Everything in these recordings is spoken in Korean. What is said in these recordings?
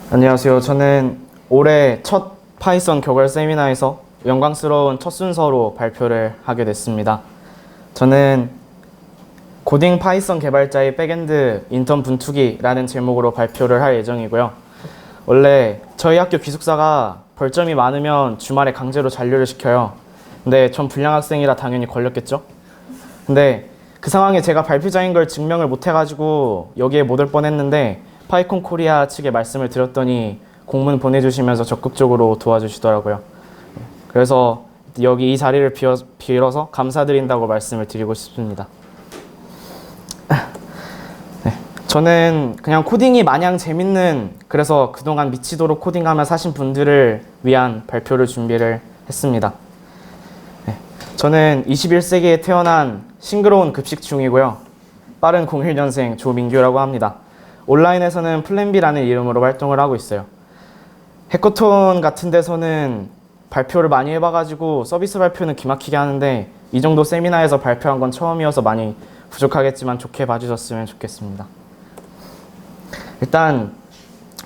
안녕하세요. 저는 올해 첫 파이썬 교걸 세미나에서 영광스러운 첫 순서로 발표를 하게 됐습니다. 저는 고딩 파이썬 개발자의 백엔드 인턴 분투기라는 제목으로 발표를 할 예정이고요. 원래 저희 학교 기숙사가 벌점이 많으면 주말에 강제로 잔류를 시켜요. 근데 전 불량 학생이라 당연히 걸렸겠죠? 근데 그 상황에 제가 발표자인 걸 증명을 못 해가지고 여기에 못 올 뻔했는데 파이콘 코리아 측에 말씀을 드렸더니 공문 보내주시면서 적극적으로 도와주시더라고요. 그래서 여기 이 자리를 빌어서 감사드린다고 말씀을 드리고 싶습니다. 네, 저는 그냥 코딩이 마냥 재밌는, 그래서 그동안 미치도록 코딩하며 사신 분들을 위한 발표를 준비를 했습니다. 네, 저는 21세기에 태어난 싱그러운 급식 중이고요. 빠른 01년생 조민규라고 합니다. 온라인에서는 플랜비라는 이름으로 활동을 하고 있어요. 해커톤 같은 데서는 발표를 많이 해봐가지고 서비스 발표는 기막히게 하는데 이 정도 세미나에서 발표한 건 처음이어서 많이 부족하겠지만 좋게 봐주셨으면 좋겠습니다. 일단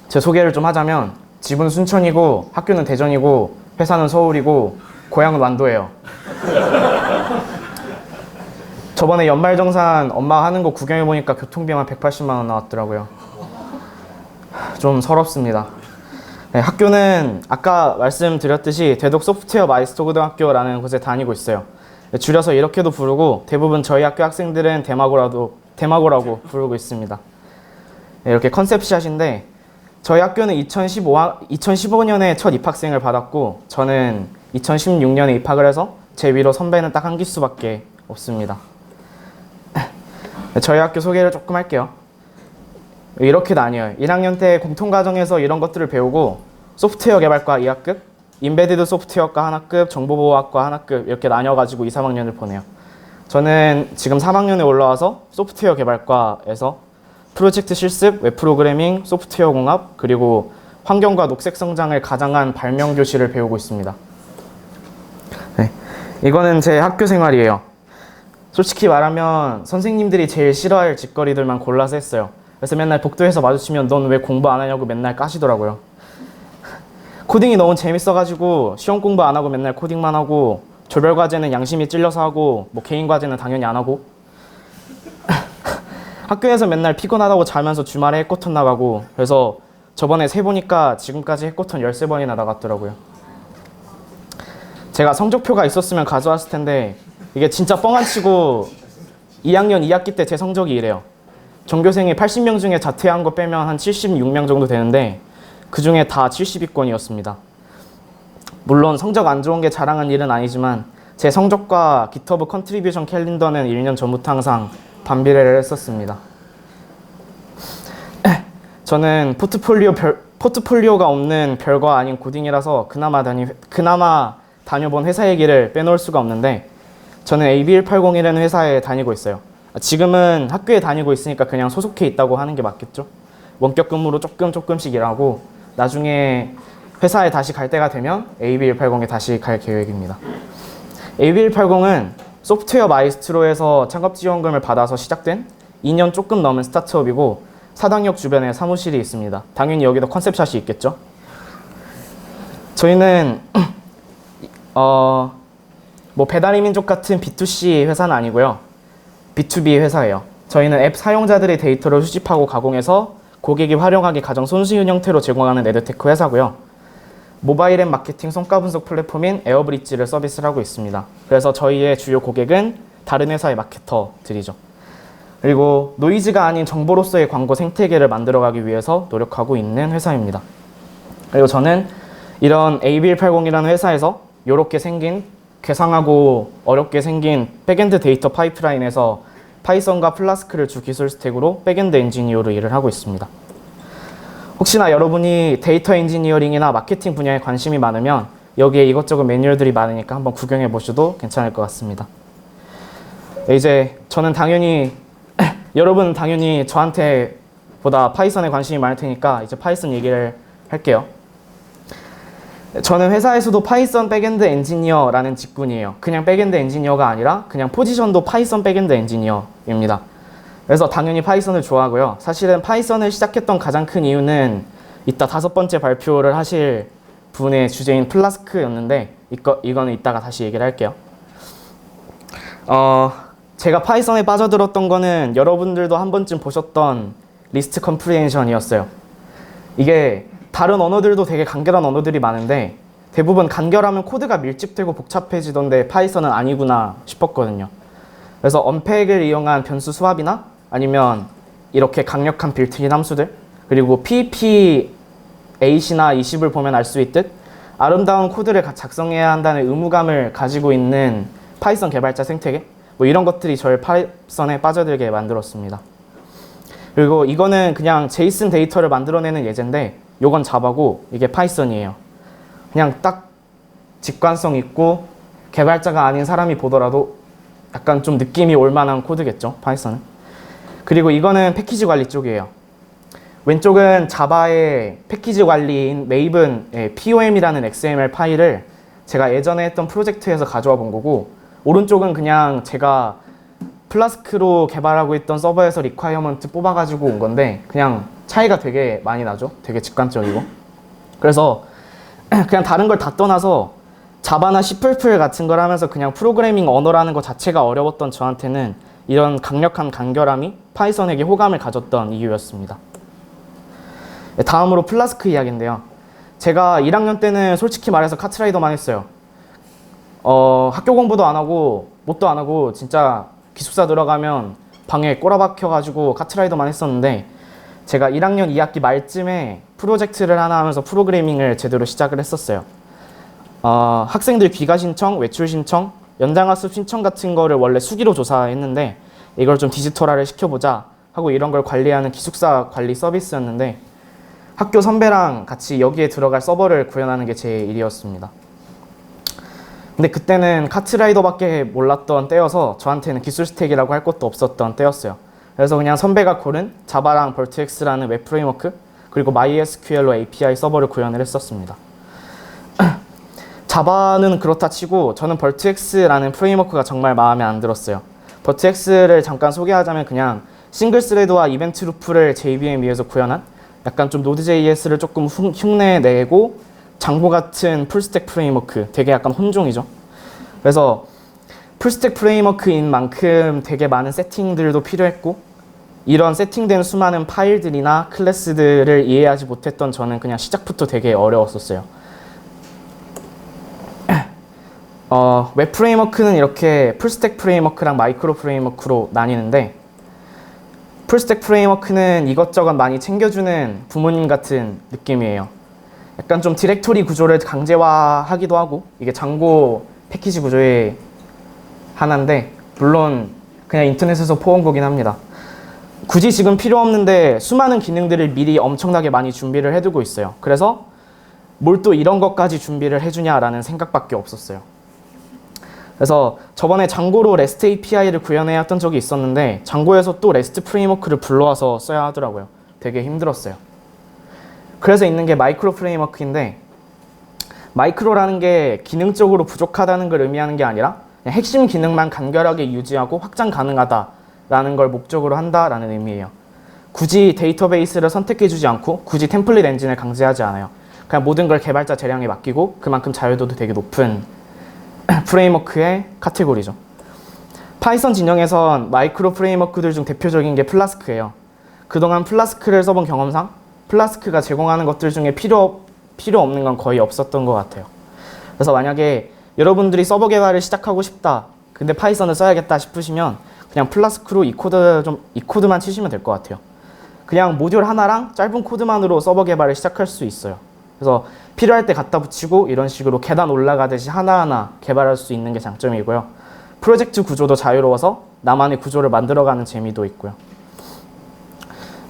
제 소개를 좀 하자면 집은 순천이고 학교는 대전이고 회사는 서울이고 고향은 완도예요. 저번에 연말정산 엄마가 하는 거 구경해보니까 교통비만 180만 원 나왔더라고요. 좀 서럽습니다. 네, 학교는 아까 말씀드렸듯이 대덕 소프트웨어 마이스터 고등학교라는 곳에 다니고 있어요. 줄여서 이렇게도 부르고 대부분 저희 학교 학생들은 대마고라고 부르고 있습니다. 네, 이렇게 컨셉샷인데 저희 학교는 2015년에 첫 입학생을 받았고 저는 2016년에 입학을 해서 제 위로 선배는 딱 한 기수밖에 없습니다. 저희 학교 소개를 조금 할게요. 이렇게 나뉘어요. 1학년 때 공통과정에서 이런 것들을 배우고 소프트웨어 개발과 2학급, 인베디드 소프트웨어과 하나급, 정보보호학과 하나급 이렇게 나뉘어가지고 2, 3학년을 보내요. 저는 지금 3학년에 올라와서 소프트웨어 개발과에서 프로젝트 실습, 웹 프로그래밍, 소프트웨어 공학, 그리고 환경과 녹색 성장을 가장한 발명 교실을 배우고 있습니다. 네, 이거는 제 학교 생활이에요. 솔직히 말하면 선생님들이 제일 싫어할 짓거리들만 골라서 했어요. 그래서 맨날 복도에서 마주치면 넌 왜 공부 안 하냐고 맨날 까시더라고요. 코딩이 너무 재밌어가지고 시험 공부 안 하고 맨날 코딩만 하고 조별 과제는 양심이 찔려서 하고 뭐 개인 과제는 당연히 안 하고 학교에서 맨날 피곤하다고 자면서 주말에 해커톤 나가고 그래서 저번에 세보니까 지금까지 해커톤 13번이나 나갔더라고요. 제가 성적표가 있었으면 가져왔을 텐데 이게 진짜 뻥 안 치고 2학년 2학기 때 제 성적이 이래요. 전교생이 80명 중에 자퇴한 거 빼면 한 76명 정도 되는데 그 중에 다 70위권이었습니다. 물론 성적 안 좋은 게 자랑한 일은 아니지만 제 성적과 GitHub 컨트리뷰션 캘린더는 1년 전부터 항상 반비례를 했었습니다. 저는 포트폴리오가 없는 별거 아닌 고딩이라서 그나마 다녀본 회사 얘기를 빼놓을 수가 없는데 저는 AB1801이라는 회사에 다니고 있어요. 지금은 학교에 다니고 있으니까 그냥 소속해 있다고 하는 게 맞겠죠? 원격 근무로 조금씩 일하고 나중에 회사에 다시 갈 때가 되면 AB180에 다시 갈 계획입니다. AB180은 소프트웨어 마이스트로에서 창업지원금을 받아서 시작된 2년 조금 넘은 스타트업이고 사당역 주변에 사무실이 있습니다. 당연히 여기도 컨셉샷이 있겠죠? 저희는 뭐 배달의 민족 같은 B2C 회사는 아니고요. B2B 회사예요. 저희는 앱 사용자들의 데이터를 수집하고 가공해서 고객이 활용하기 가장 손쉬운 형태로 제공하는 에드테크 회사고요. 모바일 앱 마케팅 성과 분석 플랫폼인 에어브릿지를 서비스를 하고 있습니다. 그래서 저희의 주요 고객은 다른 회사의 마케터들이죠. 그리고 노이즈가 아닌 정보로서의 광고 생태계를 만들어가기 위해서 노력하고 있는 회사입니다. 그리고 저는 이런 AB180이라는 회사에서 이렇게 생긴 괴상하고 어렵게 생긴 백엔드 데이터 파이프라인에서 파이썬과 플라스크를 주 기술 스택으로 백엔드 엔지니어로 일을 하고 있습니다. 혹시나 여러분이 데이터 엔지니어링이나 마케팅 분야에 관심이 많으면 여기에 이것저것 매뉴얼들이 많으니까 한번 구경해 보셔도 괜찮을 것 같습니다. 이제 저는 당연히 여러분은 당연히 저한테 보다 파이썬에 관심이 많을 테니까 이제 파이썬 얘기를 할게요. 저는 회사에서도 파이썬 백엔드 엔지니어라는 직군이에요. 그냥 백엔드 엔지니어가 아니라 그냥 포지션도 파이썬 백엔드 엔지니어입니다. 그래서 당연히 파이썬을 좋아하고요. 사실은 파이썬을 시작했던 가장 큰 이유는 이따 5번째 발표를 하실 분의 주제인 플라스크였는데 이거는 이따가 다시 얘기를 할게요. 제가 파이썬에 빠져들었던 거는 여러분들도 한 번쯤 보셨던 리스트 컴프리헨션이었어요. 이게 다른 언어들도 되게 간결한 언어들이 많은데 대부분 간결하면 코드가 밀집되고 복잡해지던데 파이썬은 아니구나 싶었거든요. 그래서 언팩을 이용한 변수 수합이나 아니면 이렇게 강력한 빌트인 함수들, 그리고 PEP 8이나 20을 보면 알 수 있듯 아름다운 코드를 작성해야 한다는 의무감을 가지고 있는 파이썬 개발자 생태계, 뭐 이런 것들이 저를 파이썬에 빠져들게 만들었습니다. 그리고 이거는 그냥 제이슨 데이터를 만들어내는 예제인데 요건 자바고 이게 파이썬이에요. 그냥 딱 직관성 있고 개발자가 아닌 사람이 보더라도 약간 좀 느낌이 올 만한 코드겠죠, 파이썬은. 그리고 이거는 패키지 관리 쪽이에요. 왼쪽은 자바의 패키지 관리인 메이븐의 POM이라는 XML 파일을 제가 예전에 했던 프로젝트에서 가져와 본 거고, 오른쪽은 그냥 제가 플라스크로 개발하고 있던 서버에서 리콰이어먼트 뽑아가지고 온 건데 그냥 차이가 되게 많이 나죠. 되게 직관적이고. 그래서 그냥 다른 걸 다 떠나서 자바나 C++ 같은 걸 하면서 그냥 프로그래밍 언어라는 것 자체가 어려웠던 저한테는 이런 강력한 간결함이 파이썬에게 호감을 가졌던 이유였습니다. 다음으로 플라스크 이야기인데요. 제가 1학년 때는 솔직히 말해서 카트라이더만 했어요. 학교 공부도 안 하고 뭣도 안 하고 진짜 기숙사 들어가면 방에 꼬라박혀가지고 카트라이더만 했었는데 제가 1학년 2학기 말쯤에 프로젝트를 하나 하면서 프로그래밍을 제대로 시작을 했었어요. 학생들 귀가 신청, 외출 신청, 연장학습 신청 같은 거를 원래 수기로 조사했는데 이걸 좀 디지털화를 시켜보자 하고 이런 걸 관리하는 기숙사 관리 서비스였는데 학교 선배랑 같이 여기에 들어갈 서버를 구현하는 게 제 일이었습니다. 근데 그때는 카트라이더밖에 몰랐던 때여서 저한테는 기술 스택이라고 할 것도 없었던 때였어요. 그래서 그냥 선배가 고른 자바랑 벌트엑스라는 웹 프레임워크 그리고 MySQL로 API 서버를 구현을 했었습니다. 자바는 그렇다 치고 저는 벌트엑스라는 프레임워크가 정말 마음에 안 들었어요. 벌트엑스를 잠깐 소개하자면 그냥 싱글 스레드와 이벤트 루프를 JVM 위에서 구현한 약간 좀 노드.js를 조금 흉내내고 장보 같은 풀스택 프레임워크, 되게 약간 혼종이죠. 그래서 풀스택 프레임워크인 만큼 되게 많은 세팅들도 필요했고 이런 세팅된 수많은 파일들이나 클래스들을 이해하지 못했던 저는 그냥 시작부터 되게 어려웠었어요. 웹 프레임워크는 이렇게 풀스택 프레임워크랑 마이크로 프레임워크로 나뉘는데 풀스택 프레임워크는 이것저것 많이 챙겨주는 부모님 같은 느낌이에요. 약간 좀 디렉토리 구조를 강제화하기도 하고 이게 장고 패키지 구조의 하나인데 물론 그냥 인터넷에서 포온 거긴 합니다. 굳이 지금 필요 없는데 수많은 기능들을 미리 엄청나게 많이 준비를 해두고 있어요. 그래서 뭘 또 이런 것까지 준비를 해주냐라는 생각밖에 없었어요. 그래서 저번에 장고로 REST API를 구현해야 했던 적이 있었는데 장고에서 또 REST 프레임워크를 불러와서 써야 하더라고요. 되게 힘들었어요. 그래서 있는 게 마이크로 프레임워크인데 마이크로라는 게 기능적으로 부족하다는 걸 의미하는 게 아니라 그냥 핵심 기능만 간결하게 유지하고 확장 가능하다라는 걸 목적으로 한다라는 의미예요. 굳이 데이터베이스를 선택해주지 않고 굳이 템플릿 엔진을 강제하지 않아요. 그냥 모든 걸 개발자 재량에 맡기고 그만큼 자유도도 되게 높은 프레임워크의 카테고리죠. 파이썬 진영에선 마이크로 프레임워크들 중 대표적인 게 플라스크예요. 그동안 플라스크를 써본 경험상 플라스크가 제공하는 것들 중에 필요 없는 건 거의 없었던 것 같아요. 그래서 만약에 여러분들이 서버 개발을 시작하고 싶다, 근데 파이썬을 써야겠다 싶으시면 그냥 플라스크로 이 코드만 치시면 될 것 같아요. 그냥 모듈 하나랑 짧은 코드만으로 서버 개발을 시작할 수 있어요. 그래서 필요할 때 갖다 붙이고 이런 식으로 계단 올라가듯이 하나하나 개발할 수 있는 게 장점이고요. 프로젝트 구조도 자유로워서 나만의 구조를 만들어가는 재미도 있고요.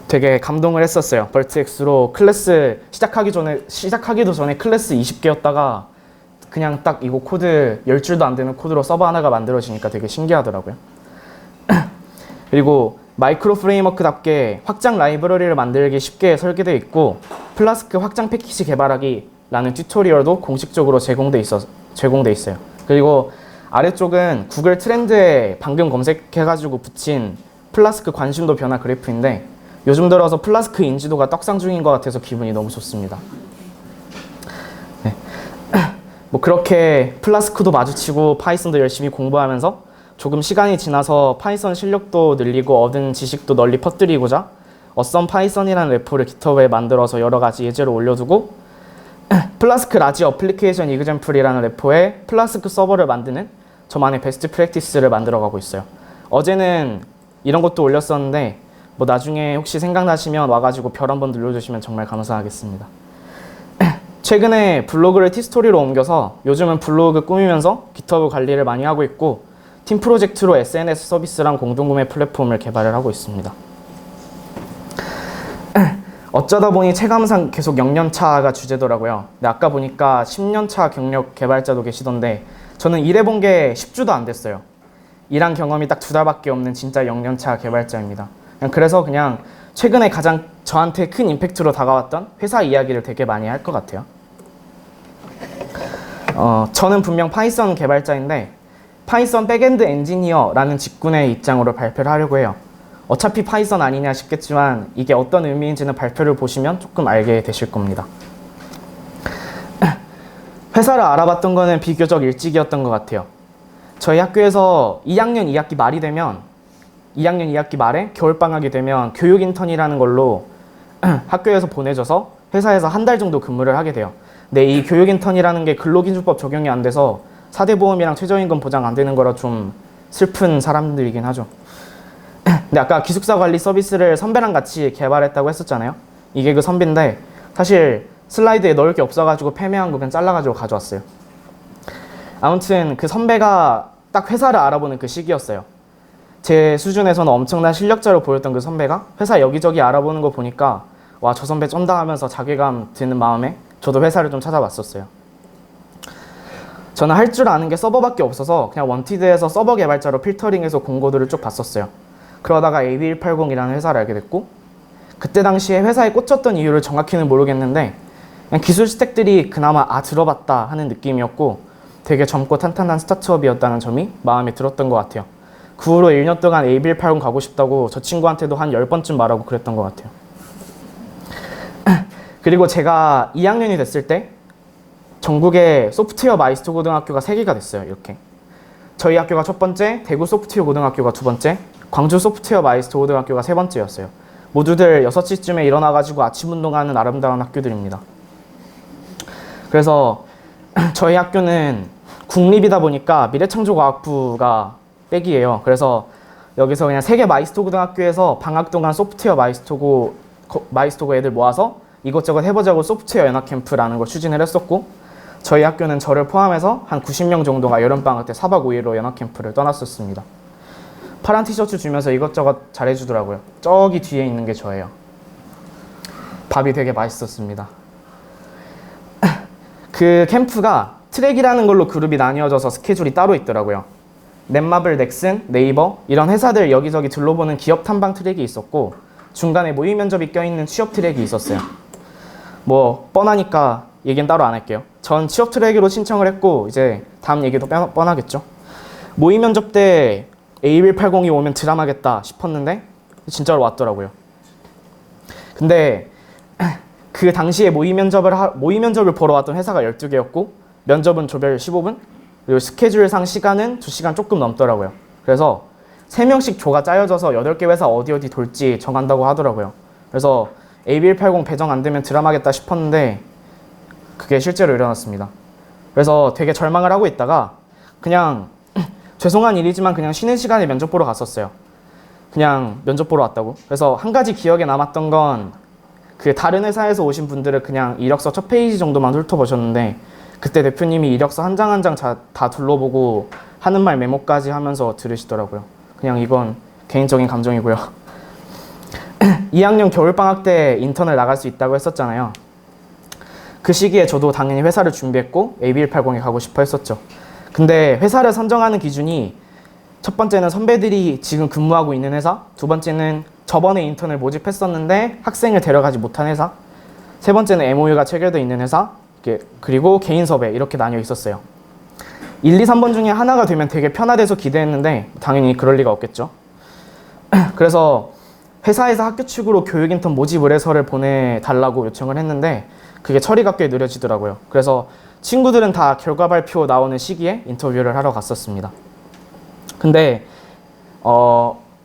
되게 감동을 했었어요. 벌트엑스로 클래스 시작하기도 전에 클래스 20개였다가 그냥 딱 이거 코드 10줄도 안 되는 코드로 서버 하나가 만들어지니까 되게 신기하더라고요. 그리고 마이크로 프레임워크답게 확장 라이브러리를 만들기 쉽게 설계되어 있고 플라스크 확장 패키지 개발하기라는 튜토리얼도 공식적으로 제공돼 있어요. 그리고 아래쪽은 구글 트렌드에 방금 검색해가지고 붙인 플라스크 관심도 변화 그래프인데 요즘 들어서 플라스크 인지도가 떡상 중인 것 같아서 기분이 너무 좋습니다. 네. 뭐 그렇게 플라스크도 마주치고 파이썬도 열심히 공부하면서 조금 시간이 지나서 파이썬 실력도 늘리고 얻은 지식도 널리 퍼뜨리고자 어썸 파이썬이라는 레포를 깃허브에 만들어서 여러 가지 예제로 올려두고 플라스크 라지 어플리케이션 이그젬플이라는 레포에 플라스크 서버를 만드는 저만의 베스트 프랙티스를 만들어가고 있어요. 어제는 이런 것도 올렸었는데 뭐 나중에 혹시 생각나시면 와가지고 별 한번 눌러주시면 정말 감사하겠습니다. 최근에 블로그를 티스토리로 옮겨서 요즘은 블로그 꾸미면서 깃허브 관리를 많이 하고 있고 팀 프로젝트로 SNS 서비스랑 공동구매 플랫폼을 개발을 하고 있습니다. 어쩌다 보니 체감상 계속 0년차가 주제더라고요. 근데 아까 보니까 10년차 경력 개발자도 계시던데 저는 일해본 게 10주도 안 됐어요. 일한 경험이 딱 2달밖에 없는 진짜 0년차 개발자입니다. 그래서 그냥 최근에 가장 저한테 큰 임팩트로 다가왔던 회사 이야기를 되게 많이 할 것 같아요. 저는 분명 파이썬 개발자인데 파이썬 백엔드 엔지니어라는 직군의 입장으로 발표를 하려고 해요. 어차피 파이썬 아니냐 싶겠지만 이게 어떤 의미인지는 발표를 보시면 조금 알게 되실 겁니다. 회사를 알아봤던 거는 비교적 일찍이었던 것 같아요. 저희 학교에서 2학년 2학기 말이 되면 2학년 2학기 말에 겨울방학이 되면 교육 인턴이라는 걸로 학교에서 보내줘서 회사에서 한 달 정도 근무를 하게 돼요. 근데 이 교육 인턴이라는 게 근로기준법 적용이 안 돼서 4대 보험이랑 최저임금 보장 안 되는 거라 좀 슬픈 사람들이긴 하죠. 근데 아까 기숙사 관리 서비스를 선배랑 같이 개발했다고 했었잖아요. 이게 그 선배인데 사실 슬라이드에 넣을 게 없어가지고 패매한 거 그냥 잘라가지고 가져왔어요. 아무튼 그 선배가 딱 회사를 알아보는 그 시기였어요. 제 수준에서는 엄청난 실력자로 보였던 그 선배가 회사 여기저기 알아보는 거 보니까 와, 저 선배 쩐다 하면서 자괴감 드는 마음에 저도 회사를 좀 찾아봤었어요. 저는 할 줄 아는 게 서버밖에 없어서 그냥 원티드에서 서버 개발자로 필터링해서 공고들을 쭉 봤었어요. 그러다가 AB180이라는 회사를 알게 됐고 그때 당시에 회사에 꽂혔던 이유를 정확히는 모르겠는데 그냥 기술 스택들이 그나마 들어봤다 하는 느낌이었고 되게 젊고 탄탄한 스타트업이었다는 점이 마음에 들었던 것 같아요. 그 후로 1년 동안 AB180 가고 싶다고 저 친구한테도 한 10번쯤 말하고 그랬던 것 같아요. 그리고 제가 2학년이 됐을 때 전국에 소프트웨어 마이스터 고등학교가 3개가 됐어요. 이렇게 저희 학교가 첫 번째, 대구 소프트웨어 고등학교가 두 번째, 광주 소프트웨어 마이스터 고등학교가 세 번째였어요. 모두들 6시쯤에 일어나가지고 아침 운동하는 아름다운 학교들입니다. 그래서 저희 학교는 국립이다 보니까 미래창조과학부가 백이에요. 그래서 여기서 그냥 3개 마이스터 고등학교에서 방학 동안 소프트웨어 마이스터고 애들 모아서 이것저것 해보자고 소프트웨어 연합 캠프라는 걸 추진을 했었고 저희 학교는 저를 포함해서 한 90명 정도가 여름방학 때 4박 5일로 연합 캠프를 떠났었습니다. 파란 티셔츠 주면서 이것저것 잘해주더라고요. 저기 뒤에 있는 게 저예요. 밥이 되게 맛있었습니다. 그 캠프가 트랙이라는 걸로 그룹이 나뉘어져서 스케줄이 따로 있더라고요. 넷마블, 넥슨, 네이버 이런 회사들 여기저기 둘러보는 기업 탐방 트랙이 있었고 중간에 모의 면접이 껴있는 취업 트랙이 있었어요. 뭐 뻔하니까 얘기는 따로 안 할게요. 전 취업 트랙으로 신청을 했고 이제 다음 얘기도 뻔하겠죠. 모의 면접 때 A180이 오면 드라마겠다 싶었는데 진짜로 왔더라고요. 근데 그 당시에 모의 면접을 보러 왔던 회사가 12개였고 면접은 조별 15분 그리고 스케줄상 시간은 2시간 조금 넘더라고요. 그래서 3명씩 조가 짜여져서 8개 회사 어디 돌지 정한다고 하더라고요. 그래서 AB180 배정 안 되면 드라마겠다 싶었는데 그게 실제로 일어났습니다. 그래서 되게 절망을 하고 있다가 그냥 죄송한 일이지만 그냥 쉬는 시간에 면접 보러 갔었어요. 그냥 면접 보러 왔다고. 그래서 한 가지 기억에 남았던 건 그 다른 회사에서 오신 분들은 그냥 이력서 첫 페이지 정도만 훑어보셨는데 그때 대표님이 이력서 한 장 한 장 다 둘러보고 하는 말 메모까지 하면서 들으시더라고요. 그냥 이건 개인적인 감정이고요. 2학년 겨울방학 때 인턴을 나갈 수 있다고 했었잖아요. 그 시기에 저도 당연히 회사를 준비했고 AB180에 가고 싶어 했었죠. 근데 회사를 선정하는 기준이 첫 번째는 선배들이 지금 근무하고 있는 회사, 두 번째는 저번에 인턴을 모집했었는데 학생을 데려가지 못한 회사, 세 번째는 MOU가 체결되어 있는 회사, 그리고 개인 섭외 이렇게 나뉘어 있었어요. 1, 2, 3번 중에 하나가 되면 되게 편하대서 기대했는데 당연히 그럴 리가 없겠죠. 그래서 회사에서 학교 측으로 교육인턴 모집 의뢰서를 보내달라고 요청을 했는데 그게 처리가 꽤 느려지더라고요. 그래서 친구들은 다 결과 발표 나오는 시기에 인터뷰를 하러 갔었습니다. 근데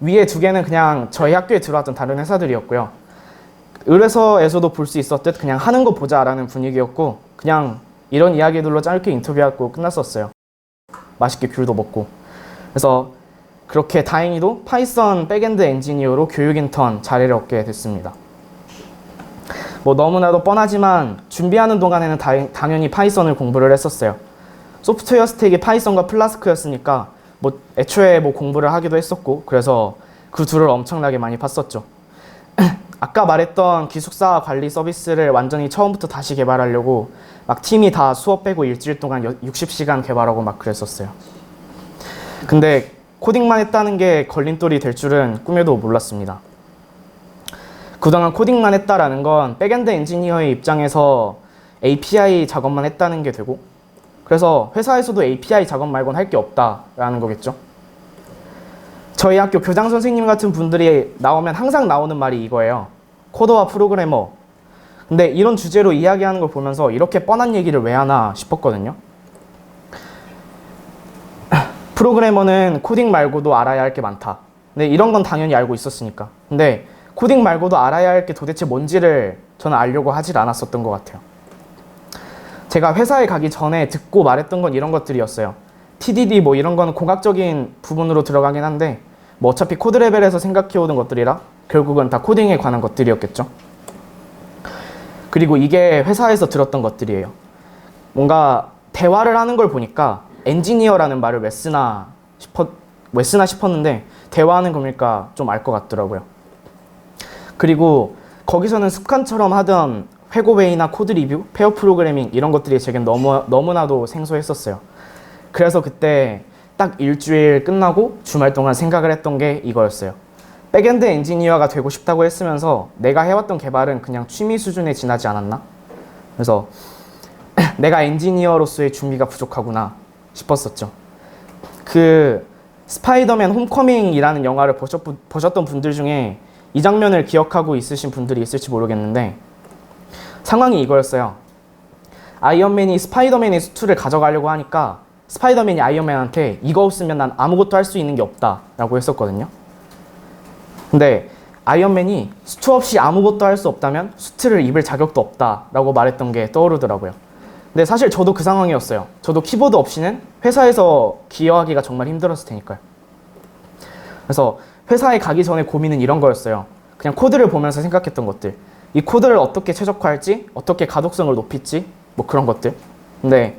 위에 두 개는 그냥 저희 학교에 들어왔던 다른 회사들이었고요. 의뢰서에서도 볼 수 있었듯 그냥 하는 거 보자라는 분위기였고 그냥 이런 이야기들로 짧게 인터뷰하고 끝났었어요. 맛있게 귤도 먹고. 그래서 그렇게 다행히도 파이썬 백엔드 엔지니어로 교육 인턴 자리를 얻게 됐습니다. 뭐 너무나도 뻔하지만 준비하는 동안에는 당연히 파이썬을 공부를 했었어요. 소프트웨어 스택이 파이썬과 플라스크였으니까 뭐 애초에 뭐 공부를 하기도 했었고 그래서 그 둘을 엄청나게 많이 팠었죠. 아까 말했던 기숙사 관리 서비스를 완전히 처음부터 다시 개발하려고 막 팀이 다 수업 빼고 일주일 동안 60시간 개발하고 막 그랬었어요. 근데 코딩만 했다는 게 걸림돌이 될 줄은 꿈에도 몰랐습니다. 그동안 코딩만 했다라는 건 백엔드 엔지니어의 입장에서 API 작업만 했다는 게 되고 그래서 회사에서도 API 작업 말고는 할 게 없다라는 거겠죠. 저희 학교 교장 선생님 같은 분들이 나오면 항상 나오는 말이 이거예요. 코더와 프로그래머. 근데 이런 주제로 이야기하는 걸 보면서 이렇게 뻔한 얘기를 왜 하나 싶었거든요. 프로그래머는 코딩 말고도 알아야 할 게 많다. 근데 이런 건 당연히 알고 있었으니까. 근데 코딩 말고도 알아야 할 게 도대체 뭔지를 저는 알려고 하질 않았었던 것 같아요. 제가 회사에 가기 전에 듣고 말했던 건 이런 것들이었어요. TDD 뭐 이런 거는 공학적인 부분으로 들어가긴 한데 뭐 어차피 코드 레벨에서 생각해오는 것들이라 결국은 다 코딩에 관한 것들이었겠죠. 그리고 이게 회사에서 들었던 것들이에요. 뭔가 대화를 하는 걸 보니까 엔지니어라는 말을 왜 쓰나 싶었는데 대화하는 겁니까 좀 알 것 같더라고요. 그리고 거기서는 습관처럼 하던 회고회의나 코드 리뷰, 페어 프로그래밍 이런 것들이 제겐 너무나도 생소했었어요. 그래서 그때 딱 일주일 끝나고 주말 동안 생각을 했던 게 이거였어요. 백엔드 엔지니어가 되고 싶다고 했으면서 내가 해왔던 개발은 그냥 취미 수준에 지나지 않았나? 그래서 내가 엔지니어로서의 준비가 부족하구나 싶었었죠. 그 스파이더맨 홈커밍이라는 영화를 보셨던 분들 중에 이 장면을 기억하고 있으신 분들이 있을지 모르겠는데 상황이 이거였어요. 아이언맨이 스파이더맨의 수트를 가져가려고 하니까 스파이더맨이 아이언맨한테 이거 없으면 난 아무것도 할 수 있는 게 없다 라고 했었거든요. 근데 아이언맨이 수트 없이 아무것도 할 수 없다면 수트를 입을 자격도 없다 라고 말했던 게 떠오르더라고요. 근데 사실 저도 그 상황이었어요. 저도 키보드 없이는 회사에서 기여하기가 정말 힘들었을 테니까요. 그래서 회사에 가기 전에 고민은 이런 거였어요. 그냥 코드를 보면서 생각했던 것들. 이 코드를 어떻게 최적화할지, 어떻게 가독성을 높일지, 뭐 그런 것들. 근데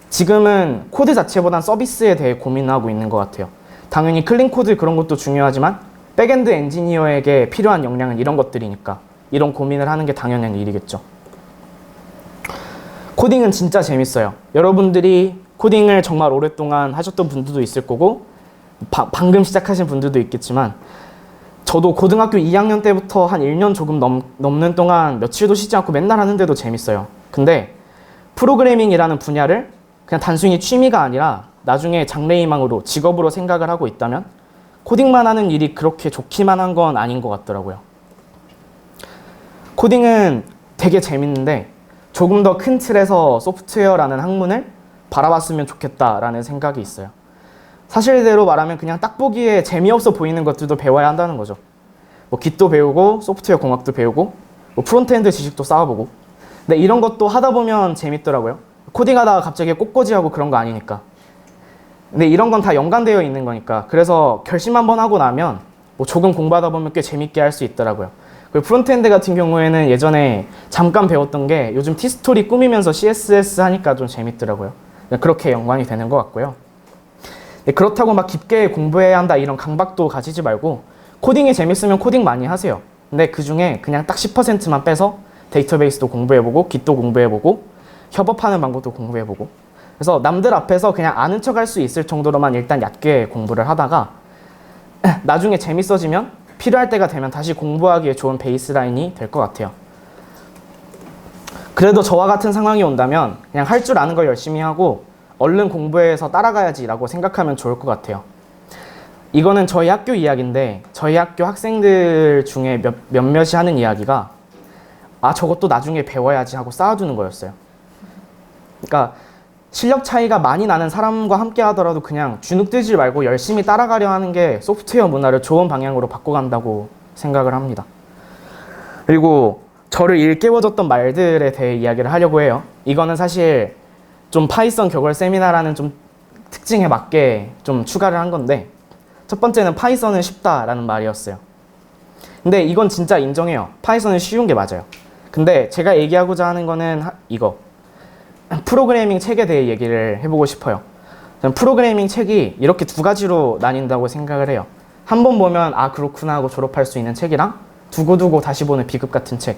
지금은 코드 자체보단 서비스에 대해 고민하고 있는 것 같아요. 당연히 클린 코드 그런 것도 중요하지만 백엔드 엔지니어에게 필요한 역량은 이런 것들이니까 이런 고민을 하는 게 당연한 일이겠죠. 코딩은 진짜 재밌어요. 여러분들이 코딩을 정말 오랫동안 하셨던 분들도 있을 거고 방금 시작하신 분들도 있겠지만 저도 고등학교 2학년 때부터 한 1년 조금 넘는 동안 며칠도 쉬지 않고 맨날 하는데도 재밌어요. 근데 프로그래밍이라는 분야를 그냥 단순히 취미가 아니라 나중에 장래희망으로 직업으로 생각을 하고 있다면 코딩만 하는 일이 그렇게 좋기만 한 건 아닌 것 같더라고요. 코딩은 되게 재밌는데 조금 더 큰 틀에서 소프트웨어라는 학문을 바라봤으면 좋겠다라는 생각이 있어요. 사실대로 말하면 그냥 딱 보기에 재미없어 보이는 것들도 배워야 한다는 거죠. 뭐 Git도 배우고 소프트웨어 공학도 배우고 뭐 프론트엔드 지식도 쌓아보고. 근데 이런 것도 하다 보면 재밌더라고요. 코딩하다가 갑자기 꽃꽂이하고 그런 거 아니니까. 근데 이런 건 다 연관되어 있는 거니까. 그래서 결심 한번 하고 나면 뭐 조금 공부하다 보면 꽤 재밌게 할 수 있더라고요. 그리고 프론트엔드 같은 경우에는 예전에 잠깐 배웠던 게 요즘 T스토리 꾸미면서 CSS 하니까 좀 재밌더라고요. 그렇게 연관이 되는 것 같고요. 그렇다고 막 깊게 공부해야 한다 이런 강박도 가지지 말고 코딩이 재밌으면 코딩 많이 하세요. 근데 그 중에 그냥 딱 10%만 빼서 데이터베이스도 공부해보고 Git도 공부해보고 협업하는 방법도 공부해보고 그래서 남들 앞에서 그냥 아는 척 할 수 있을 정도로만 일단 얕게 공부를 하다가 나중에 재밌어지면 필요할 때가 되면 다시 공부하기에 좋은 베이스라인이 될 것 같아요. 그래도 저와 같은 상황이 온다면 그냥 할 줄 아는 걸 열심히 하고 얼른 공부해서 따라가야지 라고 생각하면 좋을 것 같아요. 이거는 저희 학교 이야기인데 저희 학교 학생들 중에 몇몇이 하는 이야기가 아 저것도 나중에 배워야지 하고 쌓아두는 거였어요. 그러니까 실력 차이가 많이 나는 사람과 함께 하더라도 그냥 주눅들지 말고 열심히 따라가려 하는 게 소프트웨어 문화를 좋은 방향으로 바꿔간다고 생각을 합니다. 그리고 저를 일깨워줬던 말들에 대해 이야기를 하려고 해요. 이거는 사실 좀 파이썬 교걸 세미나라는 좀 특징에 맞게 좀 추가를 한 건데 첫 번째는 파이썬은 쉽다라는 말이었어요. 근데 이건 진짜 인정해요. 파이썬은 쉬운 게 맞아요. 근데 제가 얘기하고자 하는 거는 이거 프로그래밍 책에 대해 얘기를 해보고 싶어요. 저는 프로그래밍 책이 이렇게 두 가지로 나뉜다고 생각을 해요. 한 번 보면 아 그렇구나 하고 졸업할 수 있는 책이랑 두고두고 다시 보는 비급 같은 책.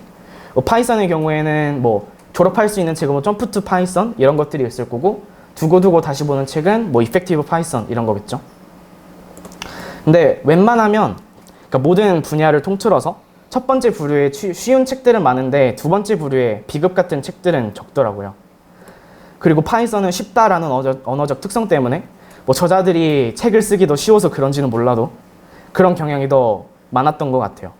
파이썬의 경우에는 뭐 졸업할 수 있는 책은 뭐 점프 투 파이썬 이런 것들이 있을 거고 두고두고 다시 보는 책은 뭐 이펙티브 파이썬 이런 거겠죠. 근데 웬만하면 그러니까 모든 분야를 통틀어서 첫 번째 부류에 쉬운 책들은 많은데 두 번째 부류에 비급 같은 책들은 적더라고요. 그리고 파이썬은 쉽다라는 언어적 특성 때문에 뭐 저자들이 책을 쓰기 더 쉬워서 그런지는 몰라도 그런 경향이 더 많았던 것 같아요.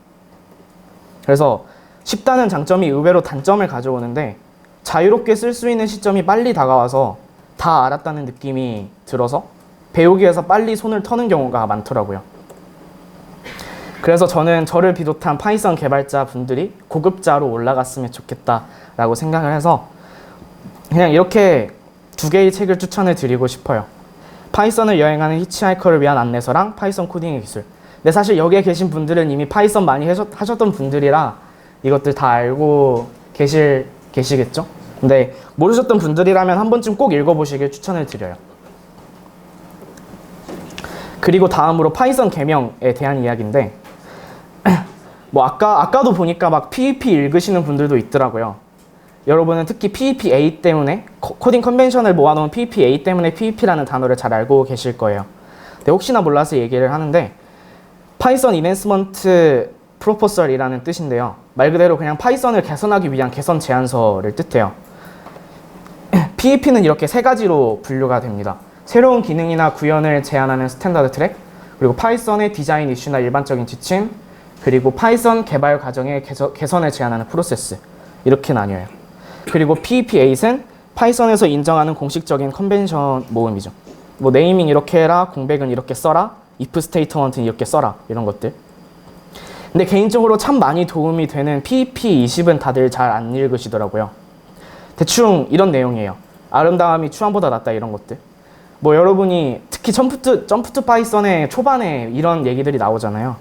그래서 쉽다는 장점이 의외로 단점을 가져오는데 자유롭게 쓸 수 있는 시점이 빨리 다가와서 다 알았다는 느낌이 들어서 배우기 위해서 빨리 손을 터는 경우가 많더라고요. 그래서 저는 저를 비롯한 파이썬 개발자 분들이 고급자로 올라갔으면 좋겠다라고 생각을 해서 그냥 이렇게 두 개의 책을 추천을 드리고 싶어요. 파이썬을 여행하는 히치하이커를 위한 안내서랑 파이썬 코딩의 기술. 근데 사실 여기에 계신 분들은 이미 파이썬 많이 하셨던 분들이라 이것들 다 알고 계시겠죠? 근데 모르셨던 분들이라면 한 번쯤 꼭 읽어보시길 추천을 드려요. 그리고 다음으로 파이썬 개명에 대한 이야기인데 뭐 아까도 보니까 막 PEP 읽으시는 분들도 있더라고요. 여러분은 특히 PEP-A 때문에 코딩 컨벤션을 모아놓은 PEP-A 때문에 PEP라는 단어를 잘 알고 계실 거예요. 근데 혹시나 몰라서 얘기를 하는데 파이썬 이넨스먼트 프로포설이라는 뜻인데요. 말 그대로 그냥 파이썬을 개선하기 위한 개선 제안서를 뜻해요. PEP는 이렇게 세 가지로 분류가 됩니다. 새로운 기능이나 구현을 제안하는 스탠다드 트랙, 그리고 파이썬의 디자인 이슈나 일반적인 지침, 그리고 파이썬 개발 과정의 개선을 제안하는 프로세스, 이렇게 나뉘어요. 그리고 PEP8은 파이썬에서 인정하는 공식적인 컨벤션 모음이죠. 뭐 네이밍 이렇게 해라, 공백은 이렇게 써라, if 스테이트먼트는 이렇게 써라, 이런 것들. 근데 개인적으로 참 많이 도움이 되는 PEP20은 다들 잘 안 읽으시더라고요. 대충 이런 내용이에요. 아름다움이 추함보다 낫다, 이런 것들. 뭐 여러분이 특히 점프 투 파이썬의 초반에 이런 얘기들이 나오잖아요.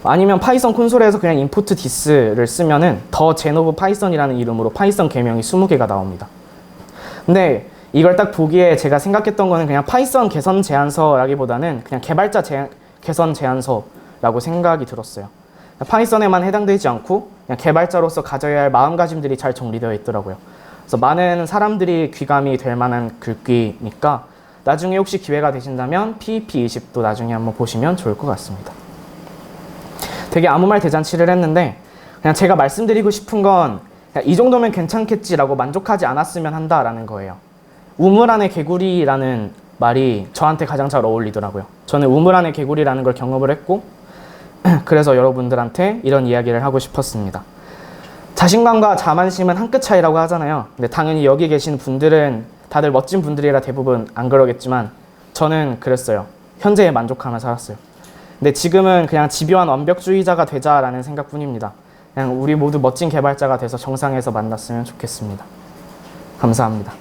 아니면 파이썬 콘솔에서 그냥 임포트 디스를 쓰면은 더 제노브 파이썬이라는 이름으로 파이썬 개명이 20개가 나옵니다. 근데 이걸 딱 보기에 제가 생각했던 거는 그냥 파이썬 개선 제안서라기보다는 그냥 개발자 개선 제안서라고 생각이 들었어요. 파이썬에만 해당되지 않고 그냥 개발자로서 가져야 할 마음가짐들이 잘 정리되어 있더라고요. 그래서 많은 사람들이 귀감이 될 만한 글귀니까 나중에 혹시 기회가 되신다면 PEP20도 나중에 한번 보시면 좋을 것 같습니다. 되게 아무 말 대잔치를 했는데 그냥 제가 말씀드리고 싶은 건 이 정도면 괜찮겠지라고 만족하지 않았으면 한다라는 거예요. 우물 안의 개구리라는 말이 저한테 가장 잘 어울리더라고요. 저는 우물 안의 개구리라는 걸 경험을 했고 그래서 여러분들한테 이런 이야기를 하고 싶었습니다. 자신감과 자만심은 한 끗 차이라고 하잖아요. 근데 당연히 여기 계신 분들은 다들 멋진 분들이라 대부분 안 그러겠지만 저는 그랬어요. 현재에 만족하며 살았어요. 근데 지금은 그냥 집요한 완벽주의자가 되자라는 생각뿐입니다. 그냥 우리 모두 멋진 개발자가 돼서 정상에서 만났으면 좋겠습니다. 감사합니다.